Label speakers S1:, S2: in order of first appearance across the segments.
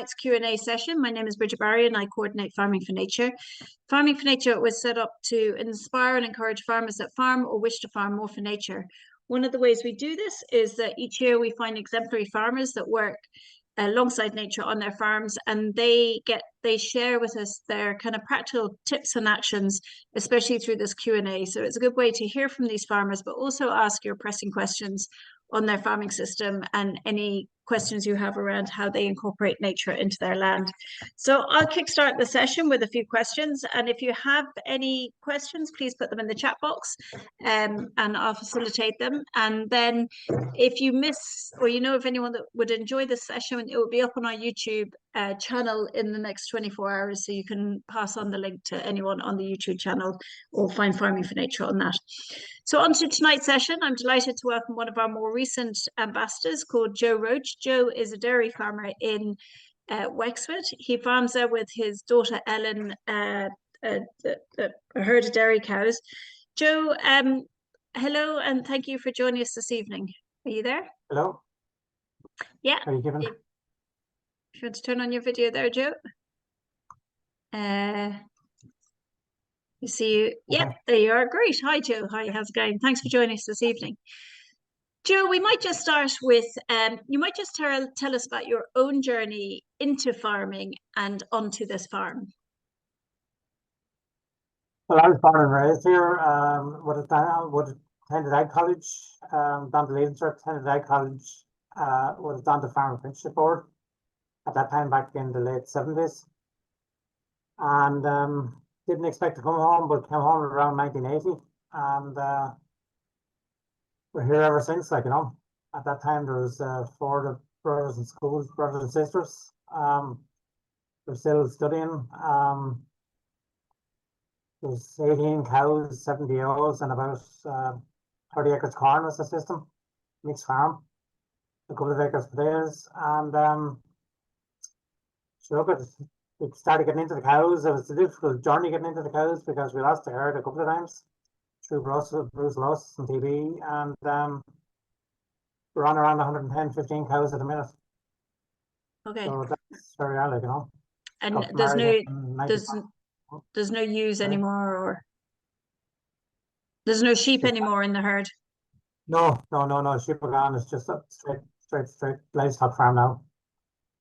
S1: Tonight's Q&A session. My name is Bridget Barry and I coordinate Farming for Nature. Farming for Nature was set up to inspire and encourage farmers that farm or wish to farm more for nature. One of the ways we do this is that each year we find exemplary farmers that work alongside nature on their farms, and they share with us their kind of practical tips and actions, especially through this Q&A. So it's a good way to hear from these farmers, but also ask your pressing questions on their farming system and any questions you have around how they incorporate nature into their land. So I'll kickstart the session with a few questions, and if you have any questions, please put them in the chat box, and I'll facilitate them. And then if you miss, or you know of anyone that would enjoy this session, it will be up on our YouTube channel in the next 24 hours, so you can pass on the link to anyone on the YouTube channel or find Farming for Nature on that. So on to tonight's session. I'm delighted to welcome one of our more recent ambassadors called Joe Roche. Joe is a dairy farmer in Wexford. He farms there with his daughter Ellen, a herd of dairy cows. Joe, hello, and thank you for joining us this evening. Are you there?
S2: Hello.
S1: Yeah.
S2: Are you giving?
S1: If you want to turn on your video there, Joe. You see you. Yep, okay. There you are. Great. Hi, Joe. Hi, how's it going? Thanks for joining us this evening. Joe, we might just start with, you might just tell us about your own journey into farming and onto this farm.
S2: Well, I was born and raised here. Attended Ag College, down to Leavensburg, attended Ag College, was down to Farm Apprenticeship Board at that time back in the late 70s. And didn't expect to come home, but came home around 1980. And we're here ever since, like, you know. At that time, there was 4 brothers in school, brothers and sisters. We're still studying. There's 18 cows, 70 ewes, and about 30 acres corn as a system, mixed farm, a couple of acres potatoes. And so look, we started getting into the cows. It was a difficult journey getting into the cows because we lost the herd a couple of times through brucellosis and TB, and we're on around 110, 15 cows at a minute.
S1: Okay.
S2: So that's very early, you know.
S1: And there's no ewes anymore, or there's no sheep anymore in the herd? No.
S2: Sheep are gone. It's just a straight livestock farm now.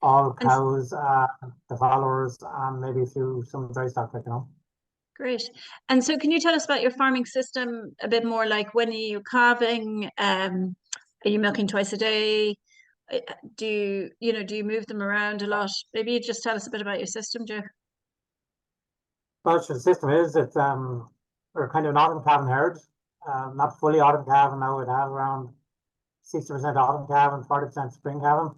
S2: All cows, the followers, and maybe some dry stock, you know.
S1: Great. And so can you tell us about your farming system a bit more? Like, when are you calving? Are you milking twice a day? Do you move them around a lot? Maybe you just tell us a bit about your system, Joe.
S2: Well, the system is that we're kind of an autumn calving herd, not fully autumn calving now. We'd have around 60% autumn calving, 40% spring calving.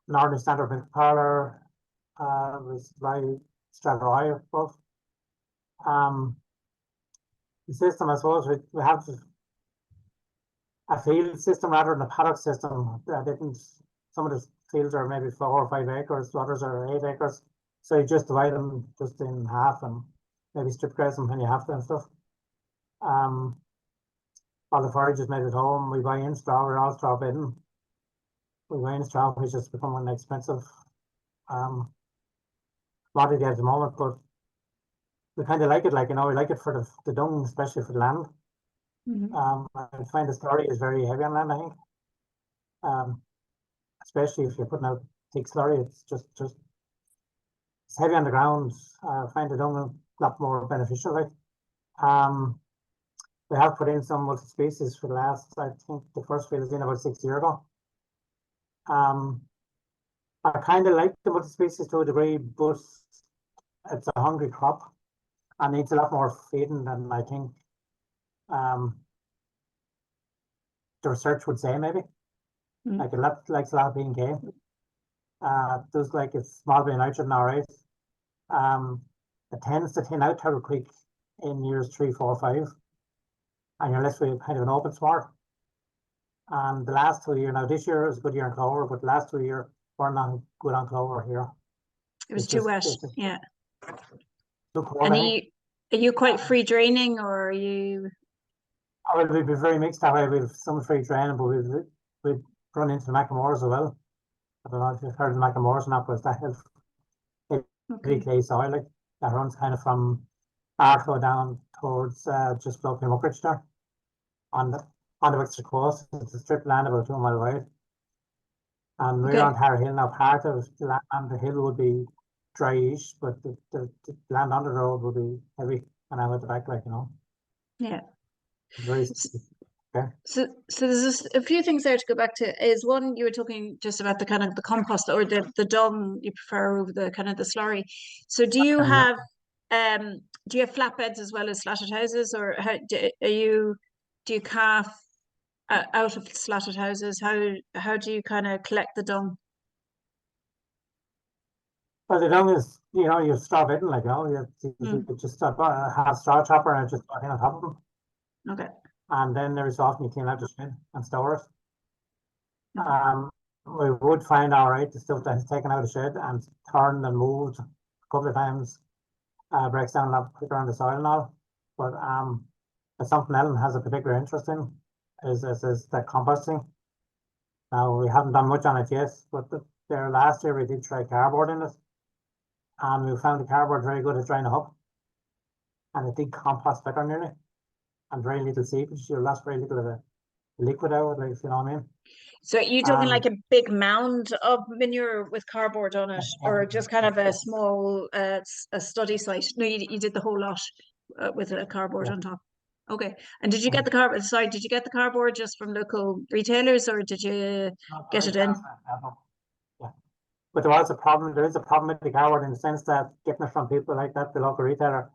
S2: Northern Standard Milk Parlour, we supply Strathroy both. The system, I suppose, we have a field system rather than a paddock system. Some of the fields are maybe 4 or 5 acres, others are 8 acres. So you just divide them just in half and maybe strip graze them when you have to and stuff. All the forage is made at home. We buy in straw. We're all straw bedding. We buy in straw, which has become an expensive commodity at the moment, but we kind of like it. Like, you know, we like it for the dung, especially for the land. I find the slurry is very heavy on land, I think. Especially if you're putting out thick slurry, it's just it's heavy on the ground. I find the dung a lot more beneficial. Like, we have put in some multi-species for the last, I think the first field is in about 6 years ago. I kind of like the multi-species to a degree, but it's a hungry crop and needs a lot more feeding than I think the research would say, maybe. Like, it likes a lot of P&K. Does like a small bit of nitrogen, all right. It tends to thin out terribly quick in years 3, 4, 5, and you're left with kind of an open sward. And the last 2 years, now this year is a good year in clover, but the last 2 years weren't not good on clover here.
S1: It was too wet, yeah. And are you quite free draining, or are you?
S2: Oh, we'd be very mixed that way. We've some free draining, but we've run into the Macklemores as well. I don't know if you've heard of Macklemores or not, but that has heavy clay soil like that runs kind of from Arco down towards just below Kilmuckridge there on the Wexford coast. It's a strip land about 2 mile wide. And we're on Tower Hill now. Part of the land on the hill would be dryish, but the land on the road would be heavy and out at the back, like, you know.
S1: Yeah.
S2: Very okay.
S1: So there's a few things there to go back to. Is one, you were talking just about the kind of the compost or the dung you prefer over the kind of the slurry. So do you have flatbeds as well as slatted houses, or do you calf out of slatted houses? How do you kind of collect the dung?
S2: Well, the dung is, you know, you straw bitten, like, you know, you just have a straw chopper and just put it on top of them.
S1: Okay.
S2: And then every so often you clean out the shed and store it. Okay. We would find all right the stuff that is taken out of the shed and turned and moved a couple of times, breaks down a lot quicker on the soil and all. But it's something Ellen has a particular interest in is the composting. Now we haven't done much on it yet, but there last year we did try cardboard in it, and we found the cardboard very good at drying up, and it did compost better nearly, and very little seepage. You lost very little of the liquid out, like, you know what I mean.
S1: So are you talking like a big mound of manure with cardboard on it, or just kind of a small a study site? No, you did the whole lot with a cardboard on top. Okay. And did you get the cardboard? Sorry, did you get the cardboard just from local retailers, or did you get it in?
S2: Yeah. But there is a problem with the cardboard in the sense that getting it from people like that, the local retailer,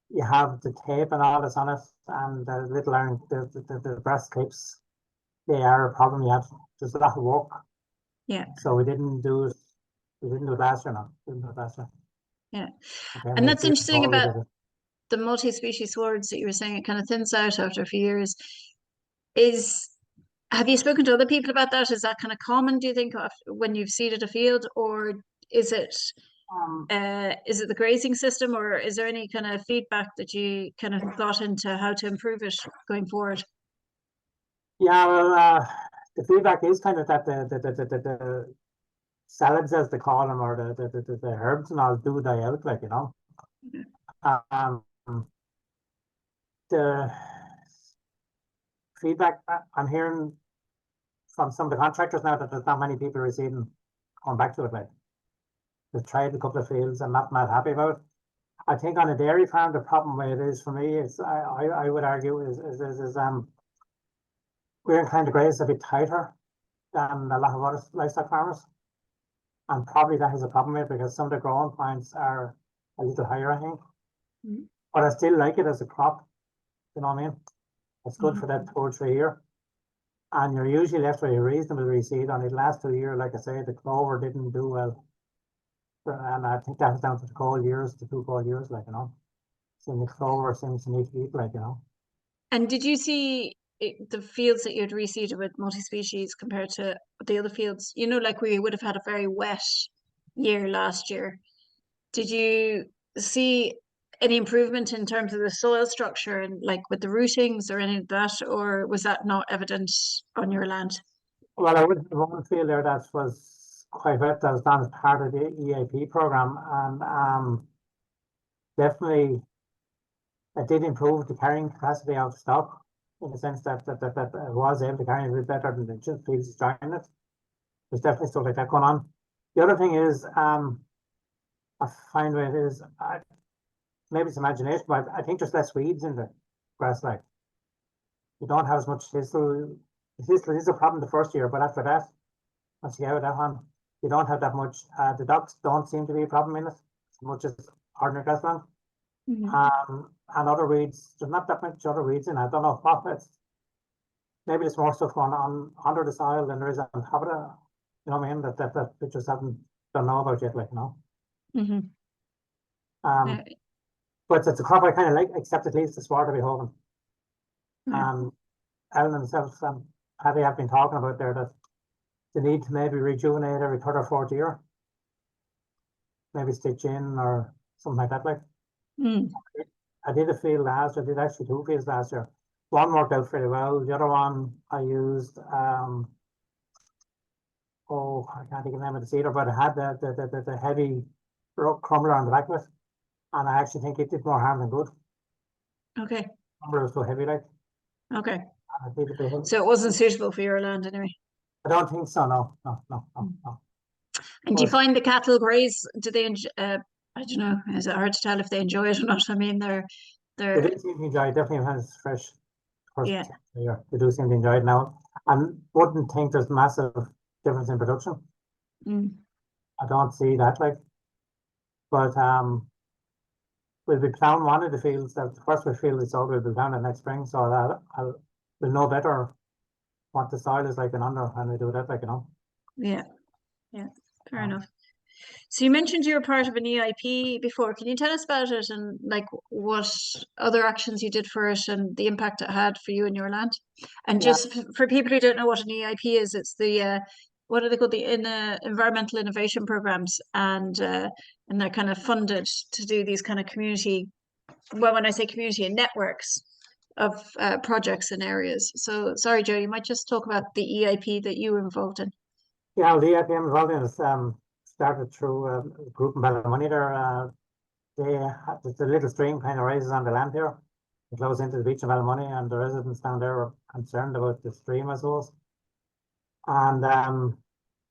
S2: you have the tape and all this on it, and the little iron, the brass clips, they are a problem. You have just a lot of work.
S1: Yeah.
S2: So we didn't do it last year, no.
S1: Yeah.
S2: Okay,
S1: and that's interesting about the multi-species swords that you were saying, it kind of thins out after a few years. Have you spoken to other people about that? Is that kind of common, do you think, when you've seeded a field, or is it the grazing system, or is there any kind of feedback that you kind of got into how to improve it going forward?
S2: Yeah, well, the feedback is kind of that the salads, as they call them, or the herbs and all do die out, like, you know. Um, the feedback I'm hearing from some of the contractors now that there's not many people receiving going back to it, like they've tried a couple of fields and not happy about it. I think on a dairy farm the problem with it is, for me, is I would argue is we're inclined to graze a bit tighter than a lot of other livestock farmers, and probably that has a problem with it because some of the growing points are a little higher, I think. But I still like it as a crop, you know what I mean. It's good for that 2 or 3 year. And you're usually left with a reasonable reseed on it. Last 2 years, like I say, the clover didn't do well. And I think that was down to the 2 cold years, like, you know. So the clover seems to need to eat, like, you know.
S1: And did you see the fields that you had reseeded with multi-species compared to the other fields? You know, like we would have had a very wet year last year. Did you see any improvement in terms of the soil structure and like with the rootings or any of that, or was that not evident on your land?
S2: Well, I would have one field there that was quite wet, that was done as part of the EIP program, and definitely it did improve the carrying capacity of stock in the sense that it was able to carry it a bit better than the fields joining it. There's definitely stuff like that going on. The other thing is, I find where it is, maybe it's imagination, but I think there's less weeds in the grass, like. You don't have as much thistle. Thistle is a problem the first year, but after that, once you get out of that one, you don't have that much. The ducks don't seem to be a problem in it as much as ordinary grassland. And other weeds, there's not that much other weeds in it. I don't know what it's. Maybe there's more stuff going on under the soil than there is on top of it. You know what I mean? That we just don't know about yet, like, you know. But it's a crop I kind of like, except it leaves the sward to be holding. Ellen themselves and Paddy have been talking about there that they need to maybe rejuvenate every 3rd or 4th year. Maybe stitch in or something like that, like. I did a field last year. I did actually 2 fields last year. One worked out pretty well. The other one I used oh, I can't think of the name of the cedar, but it had the heavy rock crumbler on the back of it. And I actually think it did more harm than good.
S1: Okay.
S2: Crumbler was so heavy, like.
S1: Okay.
S2: I think
S1: So it wasn't suitable for your land anyway.
S2: I don't think so. No.
S1: And do you find the cattle graze? Do they? I don't know. Is it hard to tell if they enjoy it or not? I mean,
S2: They
S1: they're
S2: do seem to enjoy it. Definitely when it's fresh. Of course,
S1: yeah.
S2: they do seem to enjoy it now. And wouldn't think there's massive difference in production. I don't see that, like. But we'll be plowing one of the fields. The first field is sold. We'll be plowing it next spring, so that we'll know better what the soil is like in under when we do that, like, you know.
S1: Yeah. Fair enough. So you mentioned you were part of an EIP before. Can you tell us about it and like what other actions you did for it and the impact it had for you and your land? And
S2: Yeah.
S1: just for people who don't know what an EIP is, it's the what are they called? The environmental innovation programs, and they're kind of funded to do these kind of community. Well, when I say community, networks of projects in areas. So sorry, Joe, you might just talk about the EIP that you were involved in.
S2: Yeah, the EIP I'm involved in is started through a group in Ballymoney there. There's a little stream kind of rises on the land here. It flows into the beach of Ballymoney, and the residents down there were concerned about the stream, I suppose. And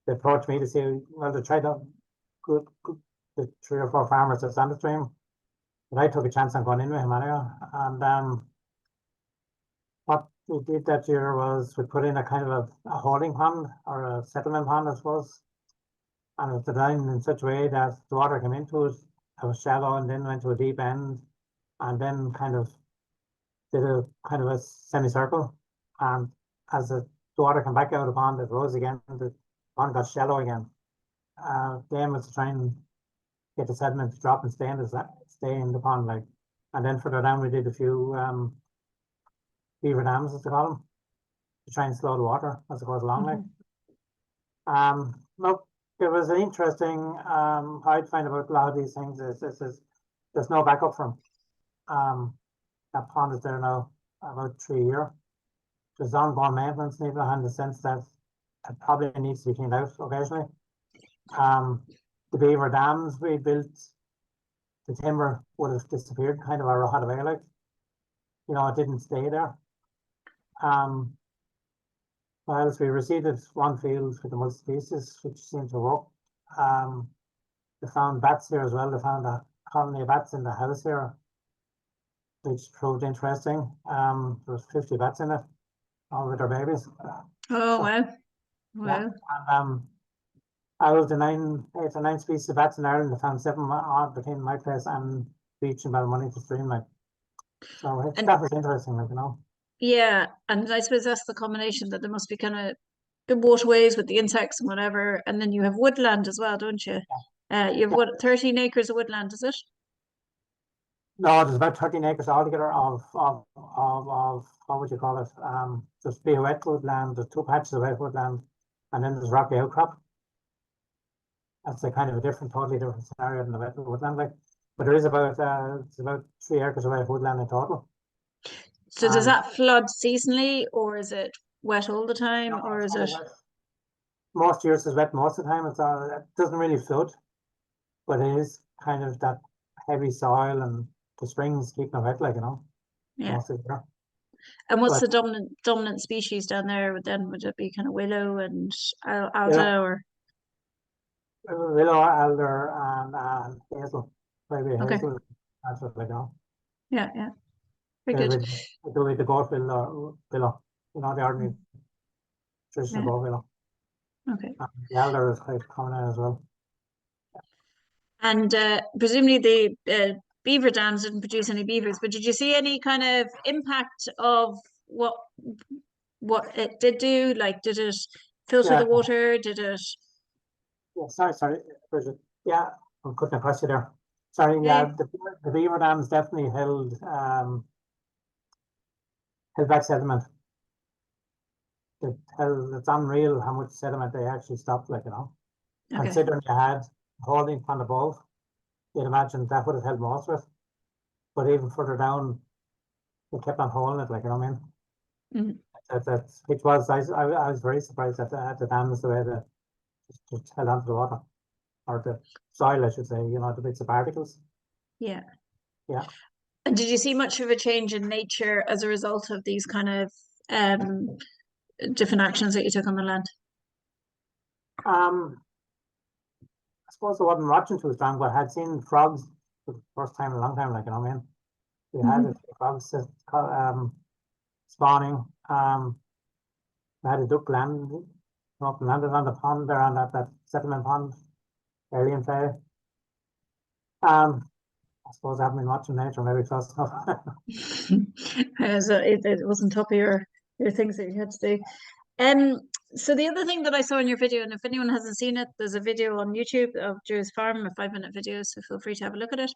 S2: they approached me to say, well, they tried to the 3 or 4 farmers that's on the stream. But I took a chance on going in with him anyway. And what we did that year was we put in a kind of a holding pond or a settlement pond, I suppose. And it was designed in such a way that the water came into it. It was shallow and then went to a deep end, and then kind of did a kind of a semicircle. And as the water came back out of the pond, it rose again. The pond got shallow again. The aim was to try and get the sediment to drop and stay in the pond, like. And then further down, we did a few beaver dams, as they call them, to try and slow the water as it goes along, like. Look, it was an interesting. How I'd find about a lot of these things is there's no backup from. That pond is there now about 3 years. There's ongoing maintenance needed, in the sense that it probably needs to be cleaned out occasionally. The beaver dams we built, the timber would have disappeared, kind of, or rotted away, like. You know, it didn't stay there. Whilst we reseeded one field with the multi-species, which seemed to work. They found bats here as well. They found a colony of bats in the house here, which proved interesting. There was 50 bats in it, all with their babies.
S1: Oh, wow.
S2: Yeah. And out of the 8 or 9 species of bats in Ireland, they found 7 between my place and beach in Ballymoney to stream, like. So that was interesting, like, you know.
S1: Yeah, and I suppose that's the combination, that there must be kind of good waterways with the insects and whatever, and then you have woodland as well, don't you? You have what, 13 acres of woodland, is it?
S2: No, there's about 13 acres altogether of what would you call it? There's be wet woodland, there's 2 patches of wet woodland, and then there's rocky outcrop. That's a kind of a totally different scenario than the wet woodland, like. But there is about it's about 3 acres of wet woodland in total.
S1: So does that flood seasonally, or is it wet all the time, or is it?
S2: Most years is wet most of the time. It doesn't really flood, but it is kind of that heavy soil, and the springs keep them wet, like, you know.
S1: Yeah.
S2: Most of the year.
S1: And what's the dominant species down there? Would it be kind of willow and alder, or?
S2: Willow, alder, and hazel. Maybe hazel. That's what they go.
S1: Yeah. Very good.
S2: With the goat willow, you know, the ordinary traditional goat willow.
S1: Okay.
S2: The alder is quite common as well.
S1: And presumably the beaver dams didn't produce any beavers, but did you see any kind of impact of what it did do? Like, did it filter the water? Did it?
S2: Yeah, sorry, Bridget. Yeah, I'm cutting across you there. Sorry, yeah, the beaver dams definitely held back sediment. It's unreal how much sediment they actually stopped, like, you know. Okay. Considering you had holding pond above, you'd imagine that would have held most of it. But even further down, they kept on holding it, like, you know what I mean? Which was, I was very surprised at the dams, the way just held onto the water, or the soil, I should say, you know, the bits of particles.
S1: Yeah.
S2: Yeah.
S1: And did you see much of a change in nature as a result of these kind of different actions that you took on the land?
S2: I suppose I wasn't watching too strong, but I had seen frogs for the first time in a long time, like, you know what I mean? We had a few frogs spawning. We had a duck landed on the pond there, on that settlement pond early in February. I suppose I haven't been watching nature maybe close enough.
S1: So it wasn't top of your things that you had to do. So the other thing that I saw in your video, and if anyone hasn't seen it, there's a video on YouTube of Joe's farm, a 5-minute video, so feel free to have a look at it.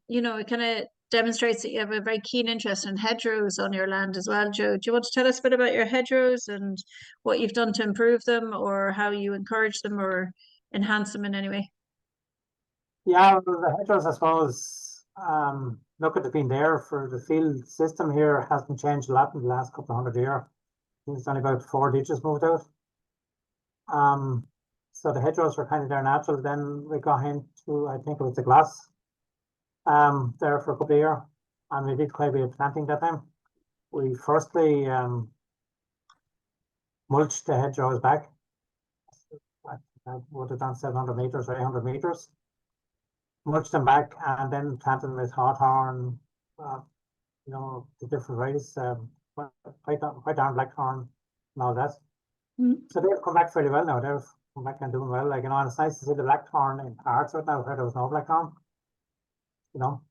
S1: You know, it kind of demonstrates that you have a very keen interest in hedgerows on your land as well, Joe. Do you want to tell us a bit about your hedgerows and what you've done to improve them, or how you encourage them or enhance them in any way?
S2: Yeah, well, the hedgerows, I suppose, look at it being there for the field system here hasn't changed a lot in the last couple of 100 years. It's only about 4 ditches moved out. So the hedgerows were kind of there natural. Then we got into, I think it was the glass, there for a couple of years, and we did quite a bit of planting that time. We firstly mulched the hedgerows back. I would have done 700 meters or 800 meters. Mulched them back and then planted them with hawthorn, you know, the different varieties, white arm, blackthorn, and all that. So they've come back fairly well now. They've come back and doing well. Like, you know, and it's nice to see the blackthorn in parts right now where there was no blackthorn. You know.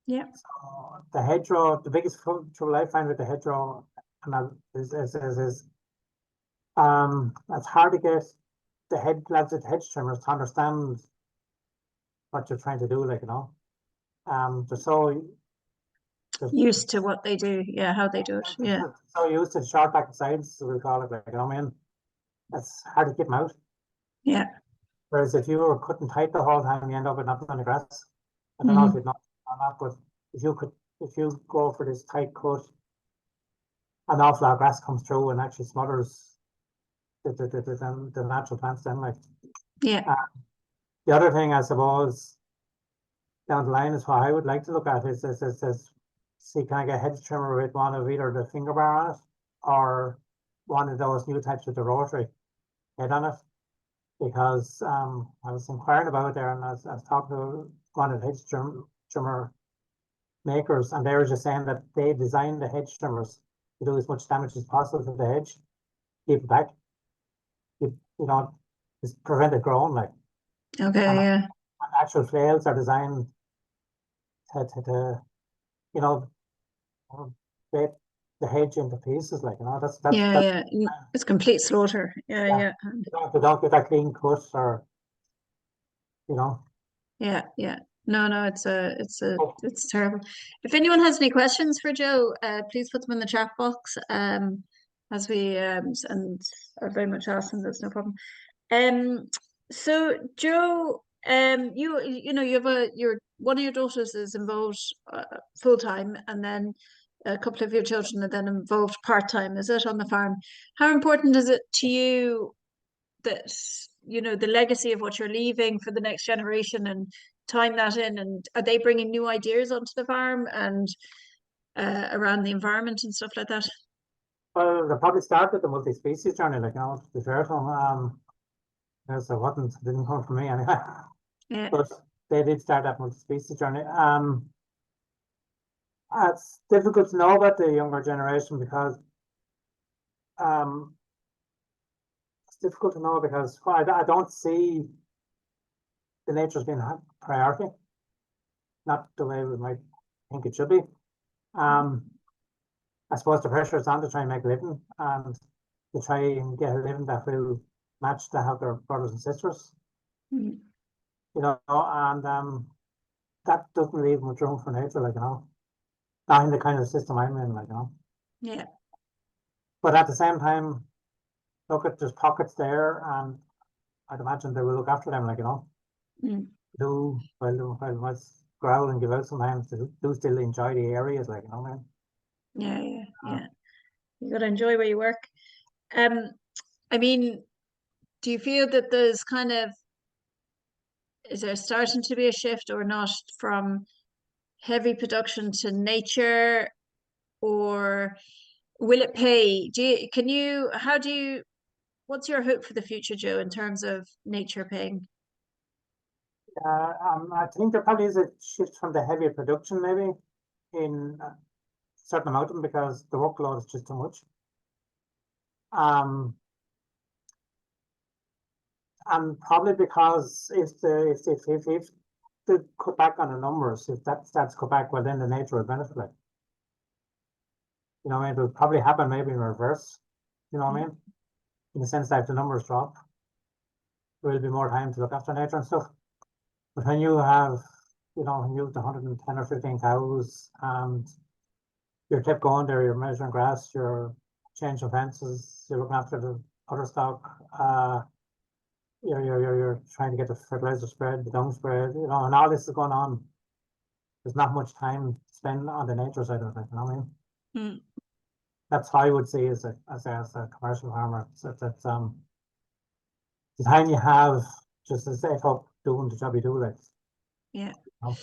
S1: Yeah.
S2: So the hedgerow, the biggest trouble I find with the hedgerow is it's hard to get the hedge trimmers to understand what you're trying to do, like, you know. They're
S1: Used to what they do, yeah, how they do it, yeah.
S2: so used to short back sides, so we call it, like, you know what I mean? It's hard to get them out.
S1: Yeah.
S2: Whereas if you were cutting tight the whole time, you end up with nothing on the grass. I don't know if you'd not or not, but if you go for this tight cut, an awful lot of grass comes through and actually smothers the natural plants then, like.
S1: Yeah.
S2: The other thing, I suppose, down the line is what I would like to look at is see, can I get a hedge trimmer with one of either the finger bar on it or one of those new types with the rotary head on it? Because I was inquiring about it there, and I was talking to one of the hedge trimmer makers, and they were just saying that they designed the hedge trimmers to do as much damage as possible to the hedge, keep it back, you know, just prevent it growing, like.
S1: Okay,
S2: and
S1: yeah.
S2: Actual flails are designed to you know, break the hedge into pieces, like, you know, that's
S1: Yeah. It's complete slaughter. Yeah.
S2: they don't get that clean cut, or, you know.
S1: Yeah. No, it's terrible. If anyone has any questions for Joe, please put them in the chat box. As we and are very much asking, that's no problem. So Joe, you know, you have one of your daughters is involved full time, and then a couple of your children are then involved part time. Is it on the farm? How important is it to you that, you know, the legacy of what you're leaving for the next generation and tying that in? And are they bringing new ideas onto the farm and around the environment and stuff like that?
S2: Well, they probably started the multi-species journey, like, you know, to be fair to them. Yes, it didn't come from me anyway.
S1: Yeah.
S2: But they did start that multi-species journey. It's difficult to know about the younger generation because it's difficult to know because I don't see the nature's being a priority, not the way we might think it should be. I suppose the pressure is on to try and make a living and to try and get a living that will match the health of their brothers and sisters. You know, and that doesn't leave much room for nature, like, you know, not in the kind of system I'm in, like, you know.
S1: Yeah.
S2: But at the same time, look at there's pockets there, and I'd imagine they will look after them, like, you know. While it's growl and give out sometimes, they do still enjoy the areas, like, you know, man.
S1: Yeah. You gotta enjoy where you work. I mean, Do you feel that there's kind of, is there starting to be a shift or not from heavy production to nature, or will it pay? What's your hope for the future, Joe, in terms of nature paying?
S2: I think there probably is a shift from the heavier production, maybe in a certain amount of them, because the workload is just too much. And probably because if they cut back on the numbers, if that starts to cut back, well, then the nature will benefit. Like, you know, it will probably happen maybe in reverse. You know what I mean? In the sense that if the numbers drop, there will be more time to look after nature and stuff. But when you have, you know, when you have 110 or 15 cows and you're kept going there, you're measuring grass, you're changing fences, you're looking after the other stock, you're trying to get the fertilizer spread, the dung spread, you know, and all this is going on. There's not much time spent on the nature side of it, you know what I mean?
S1: Mm.
S2: That's how I would say as a commercial farmer. So that's the time you have just to set up doing the job you do, like.
S1: Yeah.
S2: You know?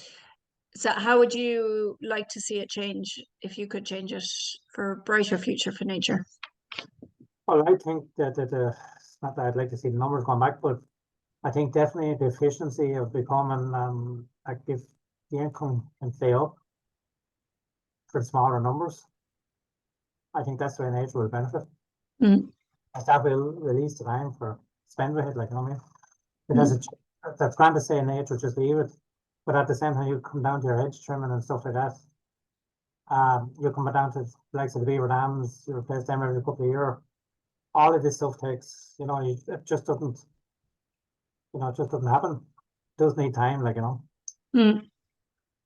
S1: So how would you like to see it change if you could change it for a brighter future for nature?
S2: Well, I think that it's not that I'd like to see the numbers going back, but I think definitely the efficiency of becoming like if the income can stay up for smaller numbers, I think that's where nature will benefit.
S1: Mm.
S2: As that will release the time for spend with it, like, you know what I mean? Because that's grand to say in nature, just leave it. But at the same time, you come down to your hedge trimming and stuff like that. You come down to the likes of the beaver dams, you replace them every couple of years. All of this stuff takes, you know, it just doesn't, you know, it just doesn't happen. It does need time, like, you know.
S1: Mm.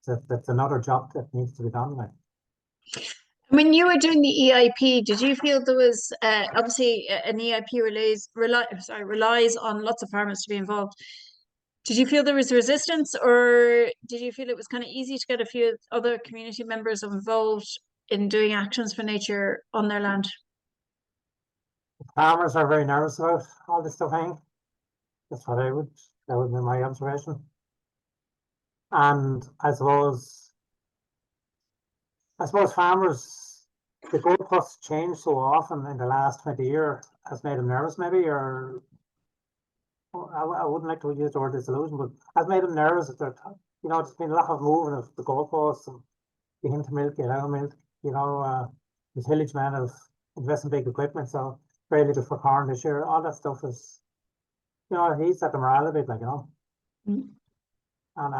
S2: So that's another job that needs to be done, like.
S1: When you were doing the EIP, did you feel there was obviously an EIP relies on lots of farmers to be involved? Did you feel there was resistance, or did you feel it was kind of easy to get a few other community members involved in doing actions for nature on their land?
S2: Farmers are very nervous about all this stuff, I think. That's what that would be my observation. And I suppose farmers, the goalposts change so often in the last 20 years has made them nervous, maybe, or I wouldn't like to use the word disillusion, but has made them nervous that they're, you know, there's been a lot of moving of the goalposts and the into milk, get out of milk, you know, the tillage man of investing big equipment, so very little for corn this year. All that stuff is, you know, it eats at the morale a bit, like, you know.
S1: Mm.
S2: And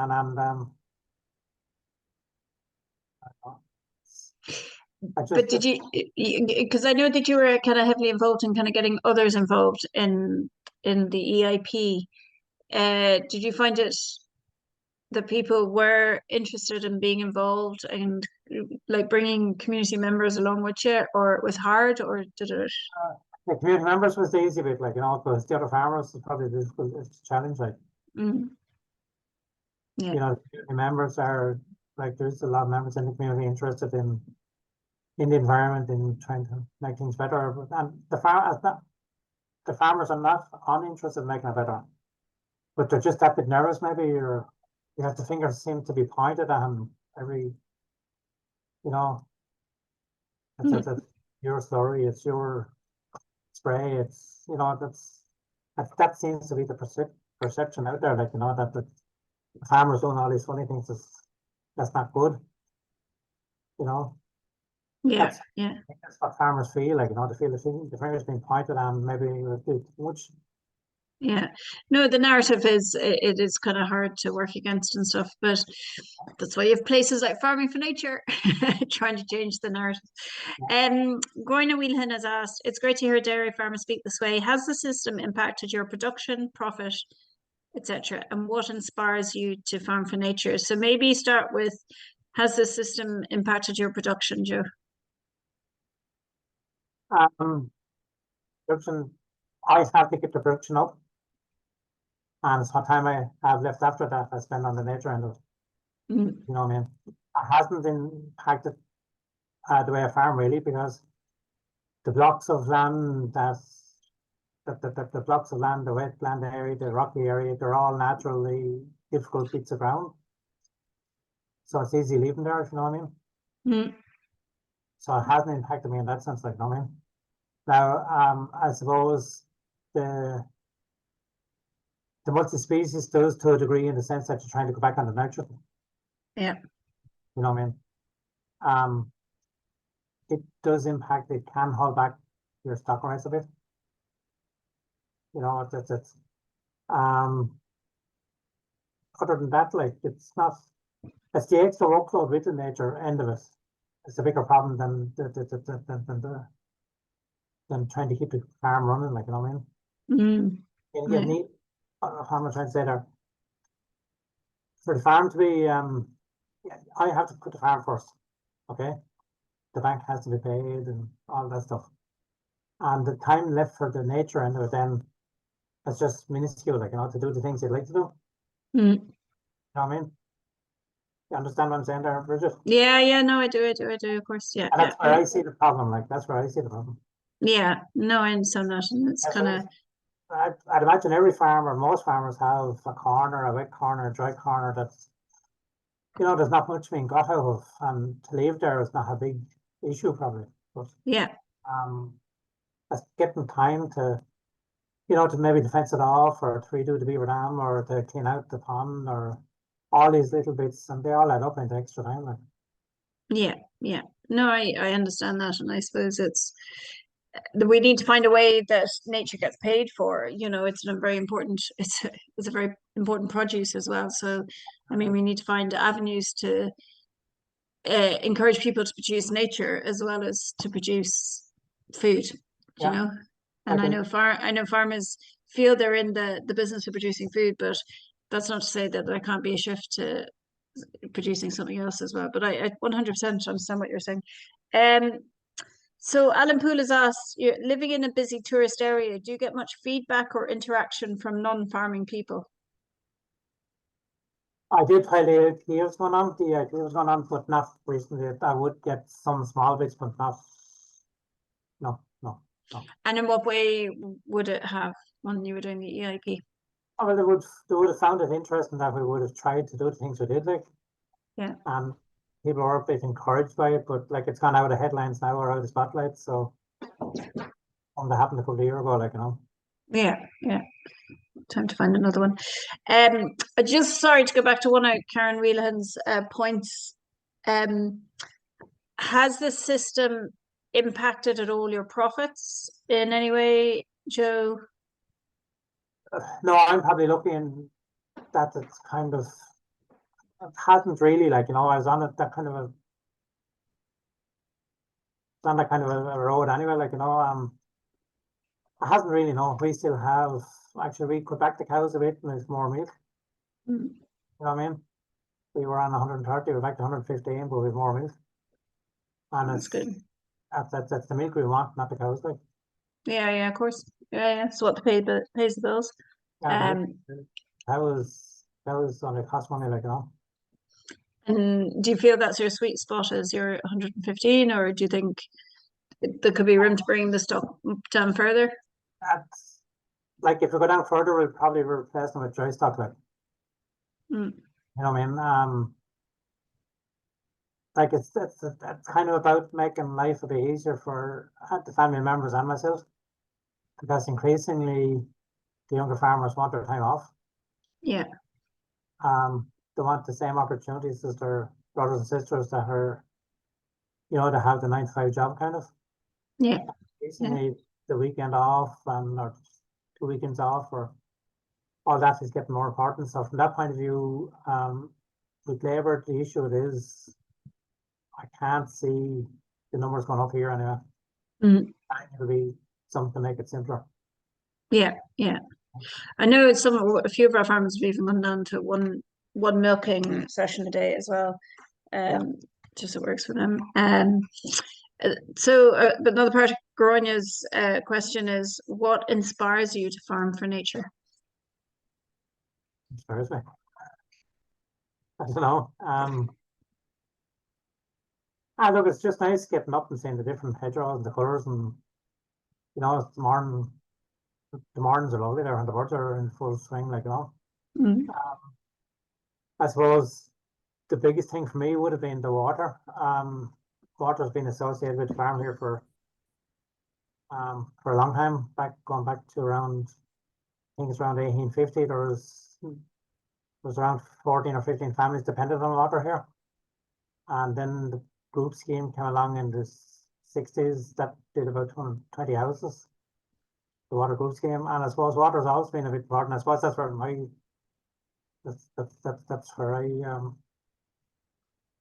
S1: But did you, because I know that you were kind of heavily involved in kind of getting others involved in the EIP. Did you find it that people were interested in being involved and like bringing community members along with you, or it was hard, or did it?
S2: the community members was the easy bit, like, you know, because the other farmers is probably the difficult challenge, like.
S1: Mm. Yeah.
S2: You know, the community members are like, there's a lot of members in the community interested in the environment and trying to make things better. And the farmers are not uninterested in making it better, but they're just that bit nervous. Maybe you have the fingers seem to be pointed at them every, you know, it's your story, it's your spray, it's, you know, that seems to be the perception out there, like, you know, that the farmers doing all these funny things that's not good, you know.
S1: Yeah.
S2: That's what farmers feel like, you know, they feel the fingers being pointed and maybe too much.
S1: Yeah. No, the narrative is it is kind of hard to work against and stuff, but that's why you have places like Farming for Nature trying to change the narrative. Gorey Wheelhen has asked, it's great to hear dairy farmers speak this way. Has the system impacted your production, profit, etc.? And what inspires you to farm for nature? So maybe start with, has the system impacted your production, Joe?
S2: Production, I have to keep the production up, and it's what time I have left after that I spend on the nature end of it.
S1: Mm.
S2: You know what I mean? It hasn't impacted the way I farm really, because the blocks of land that the blocks of land, the wetland area, the rocky area, they're all naturally difficult bits of ground. So it's easy leaving there, if you know what I mean.
S1: Mm.
S2: So it hasn't impacted me in that sense, like, you know what I mean. Now, I suppose the multi-species does to a degree in the sense that you're trying to go back on the nurture.
S1: Yeah.
S2: You know what I mean? It does impact, it can hold back your stock rights a bit. You know, it's other than that, like, it's the extra workload with the nature end of it. It's a bigger problem than than trying to keep the farm running, like, you know what I mean?
S1: Mm.
S2: You need, how am I trying to say there? For the farm to be, I have to put the farm first, okay? The bank has to be paid and all that stuff. And the time left for the nature end of it then, it's just minuscule, like, you know, to do the things you'd like to do.
S1: Mm.
S2: You know what I mean? You understand what I'm saying there, Bridget?
S1: Yeah, no, I do, of course, yeah.
S2: And that's where I see the problem, like, that's where I see the problem.
S1: Yeah, no, I understand that, and it's kind of...
S2: I'd imagine every farmer, most farmers have a corner, a wet corner, a dry corner that's, you know, there's not much being got out of, and to leave there is not a big issue probably. But
S1: Yeah.
S2: that's getting time to, you know, to maybe to fence it off or to redo the beaver dam or to clean out the pond or all these little bits, and they all add up into extra time. Like.
S1: Yeah. No, I understand that, and I suppose it's we need to find a way that nature gets paid for. You know, it's a very important it's a very important produce as well. So, I mean, we need to find avenues to encourage people to produce nature as well as to produce food. You know, and I know farmers feel they're in the business of producing food, but that's not to say that there can't be a shift to producing something else as well. But I 100% understand what you're saying. So Alan Poole has asked, you're living in a busy tourist area, do you get much feedback or interaction from non-farming people?
S2: I did while the EIP was going on, but not recently. I would get some small bits, but not, no.
S1: And in what way would it have when you were doing the EIP?
S2: Oh, well, they would have found it interesting that we would have tried to do the things we did, like.
S1: Yeah.
S2: And people are a bit encouraged by it, but like it's gone out of headlines now or out of the spotlight. So that happened a couple of years ago, like, you know.
S1: Yeah. Time to find another one. Just sorry to go back to one of Karen Whelan's points. Has the system impacted at all your profits in any way, Joe?
S2: No, I'm probably looking that it's kind of, it hasn't really, like, you know, I was on that kind of a road anyway, like, you know, it hasn't really, no. We still have, actually, we cut back the cows a bit and there's more milk. You know what I mean? We were on 130, we're back to 115, but with more milk. And
S1: That's good.
S2: That's the milk we want, not the cows, like.
S1: Yeah, of course. Yeah. So what pays the bills.
S2: Cows only cost money, like, you know.
S1: And do you feel that's your sweet spot as your 115, or do you think there could be room to bring the stock down further?
S2: That's like if we go down further, we'll probably replace them with dry stock, like. You know what I mean? Like it's kind of about making life a bit easier for the family members and myself, because increasingly the younger farmers want their time off.
S1: Yeah.
S2: They want the same opportunities as their brothers and sisters that are, you know, to have the 9 to 5 job kind of.
S1: Yeah.
S2: Increasingly the weekend off or 2 weekends off or all that is getting more important. So from that point of view, with labour, the issue it is, I can't see the numbers going up here anyway. It'll be something to make it simpler.
S1: Yeah. I know a few of our farmers have even gone down to one milking session a day as well. Just it works for them. So another part of Gronya's question is, what inspires you to farm for nature?
S2: Inspires me. I don't know. Look, it's just nice getting up and seeing the different hedgerows and the colours, and you know, it's morning. the mornings are lovely there and the birds are in full swing, like, you know.
S1: Mm.
S2: I suppose the biggest thing for me would have been the water. Water's been associated with farm here for a long time, going back to around, I think it's around 1850. There was around 14 or 15 families dependent on water here. And then the group scheme came along in the 60s that did about 220 houses, the water group scheme. And I suppose water's always been a bit important. I suppose that's where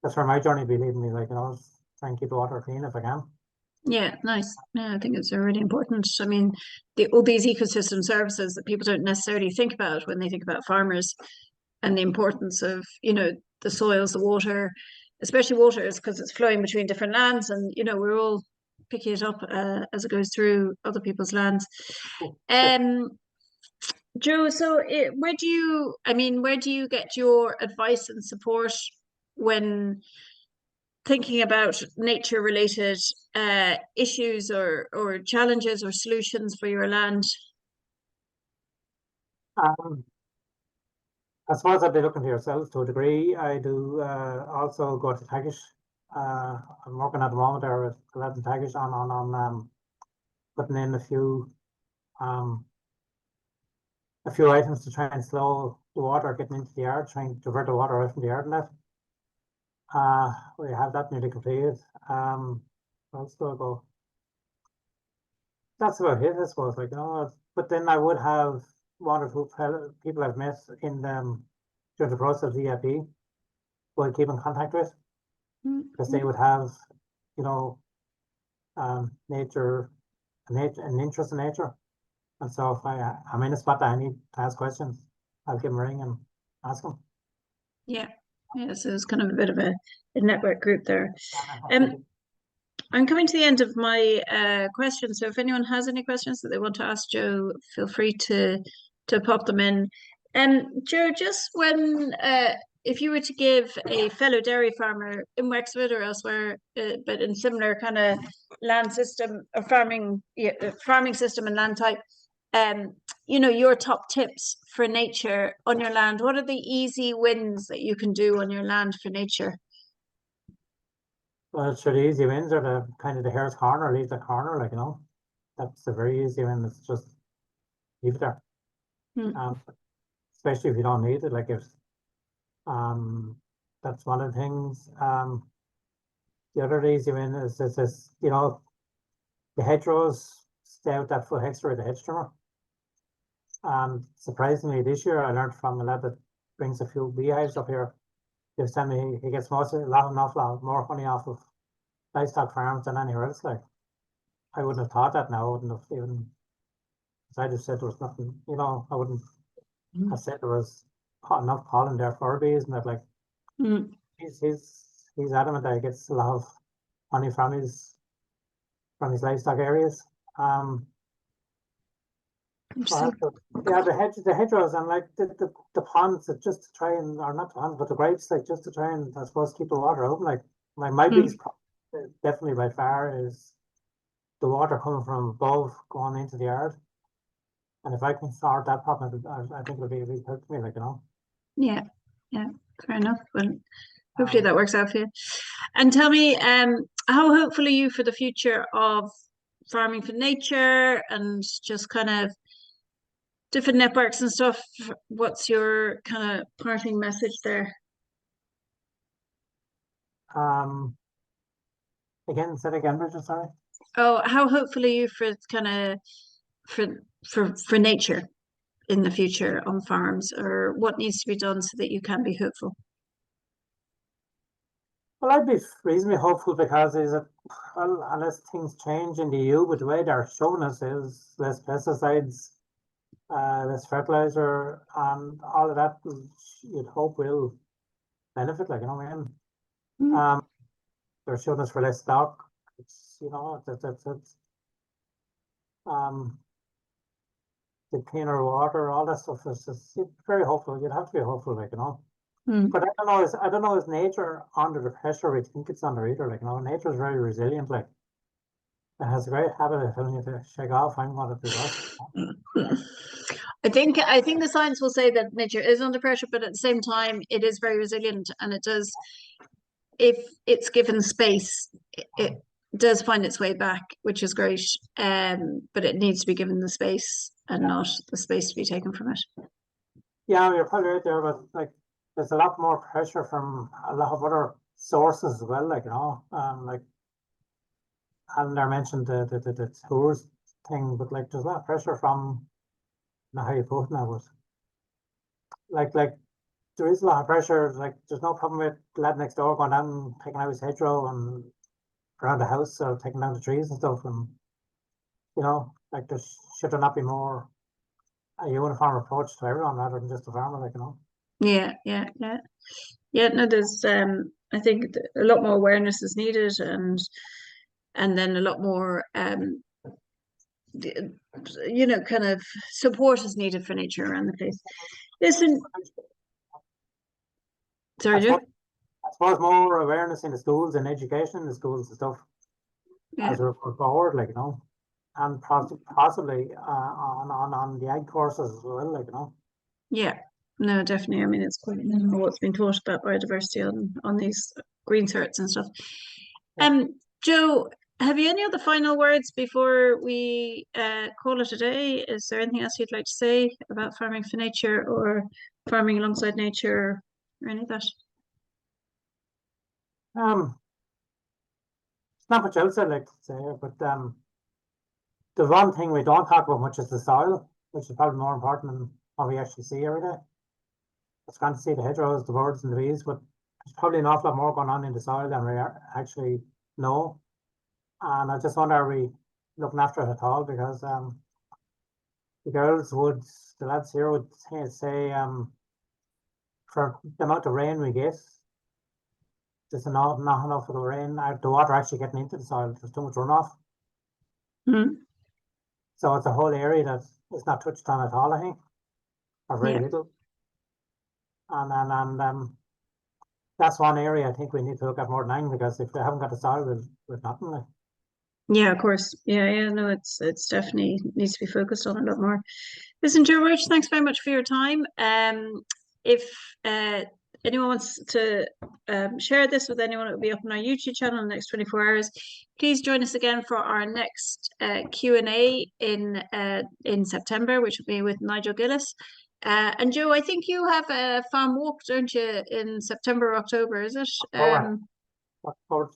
S2: that's where my journey will be leading me, like, you know, try and keep the water clean if I can.
S1: Yeah, nice. Yeah, I think it's really important. I mean, all these ecosystem services that people don't necessarily think about when they think about farmers, and the importance of, you know, the soils, the water, especially water, is because it's flowing between different lands, and you know we're all picking it up as it goes through other people's lands. Um, Joe, so where do you get your advice and support when thinking about nature related issues or challenges or solutions for your land?
S2: Um, I suppose I'd be looking to yourselves to a degree. I do also go to Tagish. I'm working at the moment there with 11 Tagish on putting in um, a few items to try and slow the water getting into the yard, trying to divert the water away from the yard and that. We have that nearly completed. I'll still go. That's about it, I suppose. Like, you know, but then I would have one or two people I've met in during the process of the EIP who I keep in contact with, because they would have, you know, nature, an interest in nature. And so if I'm in a spot that I need to ask questions, I'll give them a ring and ask them.
S1: Yeah, yeah. So it's kind of a bit of a network group there. I'm coming to the end of my questions. So if anyone has any questions that they want to ask Joe, feel free to pop them in. Joe, just when if you were to give a fellow dairy farmer in Wexford or elsewhere, but in similar kind of land system or farming system and land type, you know, your top tips for nature on your land, what are the easy wins that you can do on your land for nature?
S2: Well, sure, the easy wins are the kind of the hare's corner, leave the corner, like, you know, that's a very easy win. It's just leave it there. Especially if you don't need it, like if that's one of the things. The other easy win is this, you know, the hedgerows stay out that full hectare of the hedge trimmer. Surprisingly, this year I learned from a lad that brings a few beehives up here. He was telling me he gets an awful lot more honey off of livestock farms than anywhere else. Like, I wouldn't have thought that now. I wouldn't have even, as I just said, there was nothing, you know, I wouldn't have said there was enough pollen there for bees and that. Like, he's adamant that he gets a lot of honey from his livestock areas. Yeah, the hedgerows and like the ponds that just to try and, or not the ponds, but the grapes, like just to try and, I suppose, keep the water open. Like, my biggest problem, definitely by far, is the water coming from above going into the yard. And if I can sort that problem, I think it'll be a big help to me, like, you know.
S1: Yeah, fair enough. Well, hopefully that works out for you. And tell me, how hopeful are you for the future of farming for nature and just kind of different networks and stuff? What's your kind of parting message there?
S2: Again, say it again, Bridget, sorry.
S1: Oh, how hopeful are you for kind of for nature in the future on farms, or what needs to be done so that you can be hopeful?
S2: Well, I'd be reasonably hopeful because well, unless things change in the EU, but the way they're showing us is less pesticides, less fertilizer, and all of that, you'd hope will benefit, like, you know, I mean, they're showing us for less stock. It's, you know, that's the cleaner water, all that stuff is just very hopeful. You'd have to be hopeful, like, you know. But I don't know, is nature under the pressure we think it's under either? Like, you know, nature is very resilient, like. It has a great habit of telling you to shake off. I'm going to do that.
S1: I think the science will say that nature is under pressure, but at the same time, it is very resilient, and it does, if it's given space, it does find its way back, which is great. But it needs to be given the space and not the space to be taken from it.
S2: Yeah, you're probably right there, but like there's a lot more pressure from a lot of other sources as well, like, you know, like Alan there mentioned the tours thing, but like there's a lot of pressure from, not how you put it now, but like there is a lot of pressure. Like there's no problem with the lad next door going down and taking out his hedgerow and around the house or taking down the trees and stuff, and you know, like there should there not be more a uniform approach to everyone rather than just the farmer, like, you know.
S1: Yeah. No, there's I think a lot more awareness is needed, and then a lot more kind of support is needed for nature around the place. Listen, sorry, Joe.
S2: I suppose more awareness in the schools and education in the schools and stuff as we go forward, like, you know, and possibly on the ag courses as well, like, you know.
S1: Yeah, no, definitely. I mean, it's quite what's been taught about biodiversity on these green certs and stuff. Joe, have you any other final words before we call it a day? Is there anything else you'd like to say about farming for nature or farming alongside nature or any of that?
S2: It's not much else I'd like to say, but the one thing we don't talk about much is the soil, which is probably more important than what we actually see every day. It's going to see the hedgerows, the birds, and the bees, but there's probably an awful lot more going on in the soil than we actually know. And I just wonder, are we looking after it at all? Because the girls would, the lads here would say, for the amount of rain we get, there's not enough of the rain, the water actually getting into the soil. There's too much runoff. So it's a whole area that is not touched on at all, I think, or very little. And that's one area I think we need to look at more than anything, because if they haven't got the soil, with nothing. Like.
S1: Yeah, of course. Yeah. No, it's definitely needs to be focused on a lot more. Listen, Joe Roche, thanks very much for your time. If anyone wants to share this with anyone, it will be up on our YouTube channel in the next 24 hours. Please join us again for our next Q&A in September, which will be with Nigel Gillis. And Joe, I think you have a farm walk, don't you, in September or October, is it?
S2: October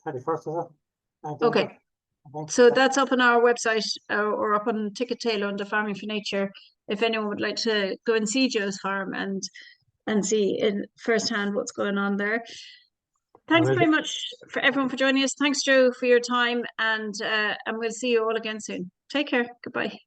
S2: 21st, is it?
S1: Okay. So that's up on our website or up on Ticket Tail under Farming for Nature. If anyone would like to go and see Joe's farm and see in firsthand what's going on there. Thanks very much for everyone for joining us. Thanks, Joe, for your time, and we'll see you all again soon. Take care. Goodbye.